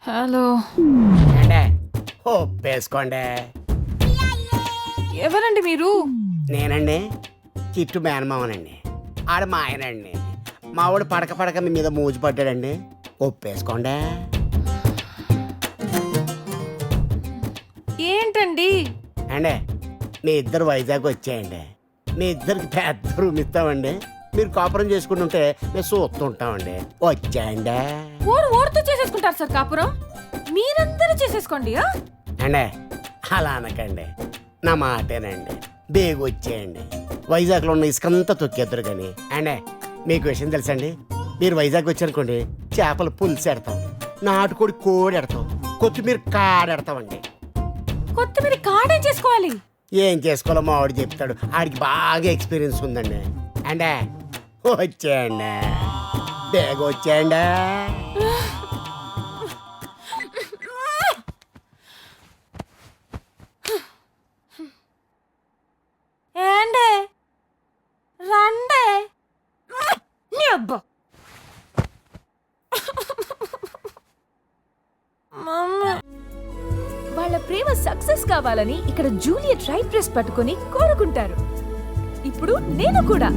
Hello. ఏండే ఒప్పేసుకోండి. ఎవరండి మీరు? నేనండి కిట్టు మేనమావనండి. ఆడ మా ఆయనండి. మావాడు పడక పడక మీ మీద మూజు పడ్డాడండి. ఒప్పేసుకోండి. ఏంటండి? అండి మీ ఇద్దరు వైజాగ్ వచ్చేయండి. మీ ఇద్దరికి పెద్ద రూమ్ ఇస్తామండి. మీరు కాపురం చేసుకుంటుంటే మేము చూస్తుంటామండి. వచ్చేయండి. ఓడుతూ చేసేసుకుంటారు సార్ కాపురం. మీరందరూ చేసేసుకోండి. అండి అలా అనకండి, నా మాటేనండి. బేగు వచ్చేయండి. వైజాగ్లో ఉన్న ఇసుకంతా తొక్కేద్దరు కానీ. అండి మీకు విషయం తెలుసండి, మీరు వైజాగ్ వచ్చారనుకోండి, చేపలు పులుసు ఎడతాం, నాటుకోడి కోడి ఎడతాం, కొత్తిమీర కాడెడతామండి. కొత్తిమీర కాడేం చేసుకోవాలి? ఏం చేసుకోవాలో మా వాడు చెప్తాడు. ఆడికి బాగా ఎక్స్పీరియన్స్ ఉందండి. అండి వచ్చేయండి, బేగ వచ్చేయండి. ఏండే రండే. నీ అబ్బా మమ్మీ. వాళ్ళ ప్రేమ సక్సెస్ కావాలని ఇక్కడ జూలియట్ రైట్ ప్రెస్ పట్టుకొని కోరుకుంటారు. ఇప్పుడు నేను కూడా.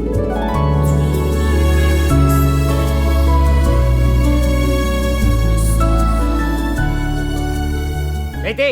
అయితే